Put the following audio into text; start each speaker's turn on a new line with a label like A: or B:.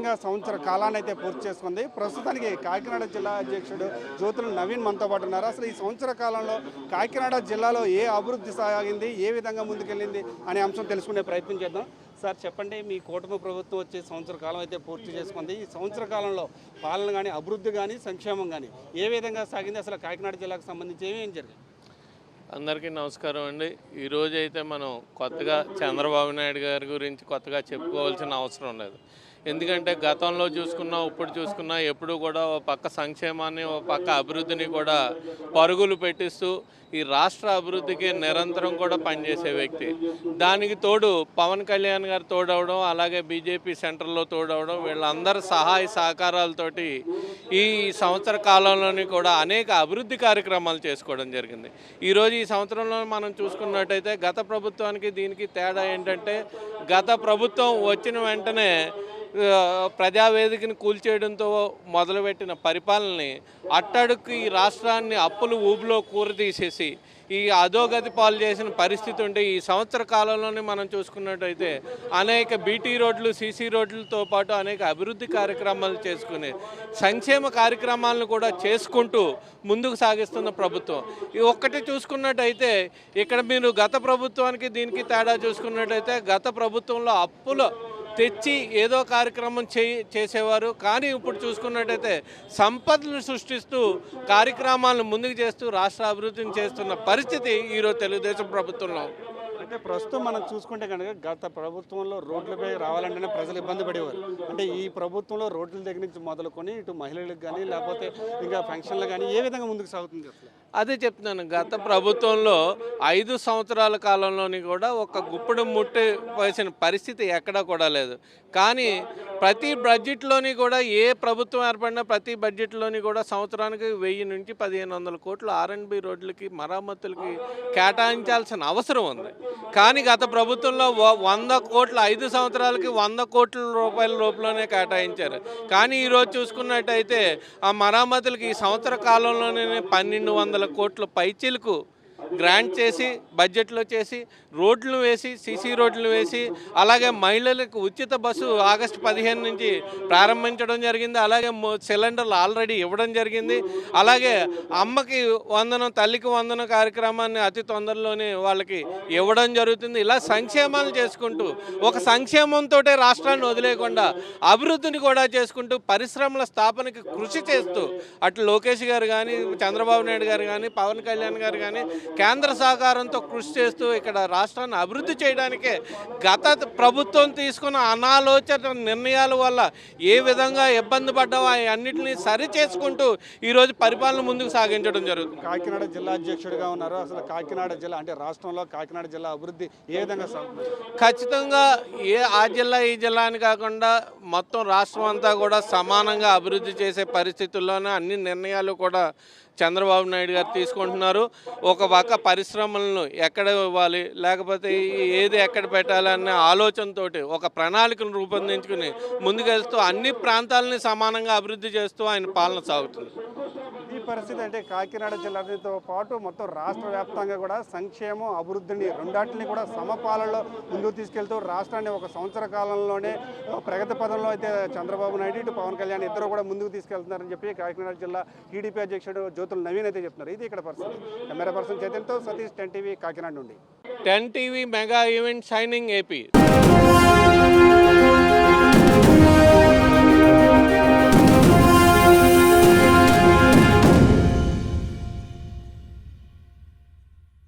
A: ఏకంగా సంవత్సర కాలాన్ని అయితే పూర్తి చేసుకుంది. ప్రస్తుతానికి కాకినాడ జిల్లా అధ్యక్షుడు జ్యోతుల నవీన్ మనతో పాటు ఉన్నారు. అసలు ఈ సంవత్సర కాలంలో కాకినాడ జిల్లాలో ఏ అభివృద్ధి సాగింది, ఏ విధంగా ముందుకెళ్ళింది అనే అంశం తెలుసుకునే ప్రయత్నం చేద్దాం. సార్ చెప్పండి, మీ కూటమి ప్రభుత్వం వచ్చే సంవత్సర కాలం అయితే పూర్తి చేసుకుంది. ఈ సంవత్సర కాలంలో పాలన కానీ, అభివృద్ధి కానీ, సంక్షేమం కానీ ఏ విధంగా సాగింది? అసలు కాకినాడ జిల్లాకు సంబంధించి ఏమేం జరిగింది?
B: అందరికీ నమస్కారం అండి. ఈరోజు అయితే మనం కొత్తగా చంద్రబాబు నాయుడు గారి గురించి కొత్తగా చెప్పుకోవాల్సిన అవసరం లేదు. ఎందుకంటే గతంలో చూసుకున్నా, ఇప్పుడు చూసుకున్నా ఎప్పుడు కూడా ఓ పక్క సంక్షేమాన్ని, ఓ పక్క అభివృద్ధిని కూడా పరుగులు పెట్టిస్తూ ఈ రాష్ట్ర అభివృద్ధికి నిరంతరం కూడా పనిచేసే వ్యక్తి. దానికి తోడు పవన్ కళ్యాణ్ గారు తోడవడం, అలాగే బీజేపీ సెంటర్లో తోడవడం, వీళ్ళందరి సహాయ సహకారాలతోటి ఈ సంవత్సర కాలంలోని కూడా అనేక అభివృద్ధి కార్యక్రమాలు చేసుకోవడం జరిగింది. ఈరోజు ఈ సంవత్సరంలో మనం చూసుకున్నట్టయితే గత ప్రభుత్వానికి దీనికి తేడా ఏంటంటే, గత ప్రభుత్వం వచ్చిన వెంటనే ప్రజావేదికని కూల్చేయడంతో మొదలుపెట్టిన పరిపాలనని అట్టడుక్కు ఈ రాష్ట్రాన్ని అప్పులు ఊబిలో కూరదీసేసి ఈ అధోగతి పాలు చేసిన పరిస్థితి ఉంటే, ఈ సంవత్సర కాలంలోనే మనం చూసుకున్నట్టయితే అనేక బీటీ రోడ్లు, సీసీ రోడ్లతో పాటు అనేక అభివృద్ధి కార్యక్రమాలు చేసుకుని సంక్షేమ కార్యక్రమాలను కూడా చేసుకుంటూ ముందుకు సాగిస్తున్న ప్రభుత్వం. ఈ ఒక్కటి చూసుకున్నట్టయితే ఇక్కడ మీరు గత ప్రభుత్వానికి దీనికి తేడా చూసుకున్నట్టయితే, గత ప్రభుత్వంలో అప్పులు తెచ్చి ఏదో కార్యక్రమం చేసేవారు. కానీ ఇప్పుడు చూసుకున్నట్టయితే సంపదను సృష్టిస్తూ కార్యక్రమాలను ముందుకు చేస్తూ రాష్ట్ర అభివృద్ధిని చేస్తున్న పరిస్థితి ఈరోజు తెలుగుదేశం ప్రభుత్వంలో.
A: అంటే ప్రస్తుతం మనం చూసుకుంటే కనుక గత ప్రభుత్వంలో రోడ్లపై రావాలంటేనే ప్రజలు ఇబ్బంది పడేవారు. అంటే ఈ ప్రభుత్వంలో రోడ్ల దగ్గర నుంచి మొదలుకొని ఇటు మహిళలకు కానీ, లేకపోతే ఇంకా ఫంక్షన్లు కానీ ఏ విధంగా ముందుకు సాగుతుంది?
B: అదే చెప్తున్నాను, గత ప్రభుత్వంలో 5 సంవత్సరాల కాలంలోని కూడా ఒక గుప్పుడు ముట్టి వేసిన పరిస్థితి ఎక్కడా కూడా లేదు. కానీ ప్రతి బడ్జెట్లోని కూడా, ఏ ప్రభుత్వం ఏర్పడినా ప్రతి బడ్జెట్లోని కూడా సంవత్సరానికి 1000 నుంచి 1500 కోట్లు R&B రోడ్లకి, మరమ్మతులకి కేటాయించాల్సిన అవసరం ఉంది. కానీ గత ప్రభుత్వంలో 100 కోట్లు 5 సంవత్సరాలకి 100 కోట్ల రూపాయల రూపంలోనే కేటాయించారు. కానీ ఈరోజు చూసుకున్నట్టయితే ఆ మరమ్మతులకి ఈ సంవత్సర కాలంలోనే 1200 కోట్ల పైచీలకు గ్రాంట్ చేసి బడ్జెట్లో చేసి రోడ్లు వేసి, సీసీ రోడ్లు వేసి, అలాగే మహిళలకు ఉచిత బస్సు ఆగస్టు 15 నుంచి ప్రారంభించడం జరిగింది. అలాగే సిలిండర్లు ఆల్రెడీ ఇవ్వడం జరిగింది. అలాగే అమ్మకి వందనం, తల్లికి వందనం కార్యక్రమాన్ని అతి తొందరలోనే వాళ్ళకి ఇవ్వడం జరుగుతుంది. ఇలా సంక్షేమాలు చేసుకుంటూ, ఒక సంక్షేమంతో రాష్ట్రాన్ని వదిలేయకుండా అభివృద్ధిని కూడా చేసుకుంటూ, పరిశ్రమల స్థాపనకి కృషి చేస్తూ అటు లోకేష్ గారు కానీ, చంద్రబాబు నాయుడు గారు కానీ, పవన్ కళ్యాణ్ గారు కానీ కేంద్ర సహకారంతో కృషి చేస్తూ ఇక్కడ రాష్ట్రాన్ని అభివృద్ధి చేయడానికే గత ప్రభుత్వం తీసుకున్న అనాలోచిత నిర్ణయాల వల్ల ఏ విధంగా ఇబ్బంది పడ్డావో అన్నింటినీ సరి చేసుకుంటూ ఈరోజు పరిపాలన ముందుకు సాగించడం జరుగుతుంది.
A: కాకినాడ జిల్లా అధ్యక్షుడిగా ఉన్నారు. అసలు కాకినాడ జిల్లా అంటే రాష్ట్రంలో కాకినాడ జిల్లా అభివృద్ధి ఏ విధంగా సాగుతుంది?
B: ఖచ్చితంగా ఆ జిల్లా ఈ జిల్లా అని కాకుండా మొత్తం రాష్ట్రం అంతా కూడా సమానంగా అభివృద్ధి చేసే పరిస్థితుల్లోనే అన్ని నిర్ణయాలు కూడా చంద్రబాబు నాయుడు గారు తీసుకుంటున్నారు. ఒక పక్క పరిశ్రమలను ఎక్కడ ఇవ్వాలి, లేకపోతే ఏది ఎక్కడ పెట్టాలనే ఆలోచనతోటి ఒక ప్రణాళికను రూపొందించుకుని ముందుకెళ్తూ అన్ని ప్రాంతాలని సమానంగా అభివృద్ధి చేస్తూ ఆయన పాలన సాగుతుంది.
A: ఈ పరిస్థితి అంటే కాకినాడ జిల్లాతో పాటు మొత్తం రాష్ట్ర వ్యాప్తంగా కూడా సంక్షేమం, అభివృద్ధిని రెండాటిని కూడా సమపాలలో ముందుకు తీసుకెళ్తూ రాష్ట్రాన్ని ఒక సంవత్సర కాలంలోనే ప్రగతి పదంలో అయితే చంద్రబాబు నాయుడు, ఇటు పవన్ కళ్యాణ్ ఇద్దరు కూడా ముందుకు తీసుకెళ్తున్నారని చెప్పి కాకినాడ జిల్లా టీడీపీ అధ్యక్షుడు జ్యోతుల నవీన్ అయితే చెప్తున్నారు. ఇది ఇక్కడ పరిస్థితి. కెమెరా పర్సన్ చైతన్యతో సతీష్, 10 టీవీ కాకినాడ నుండి.
B: 10 TV mega event shining AP.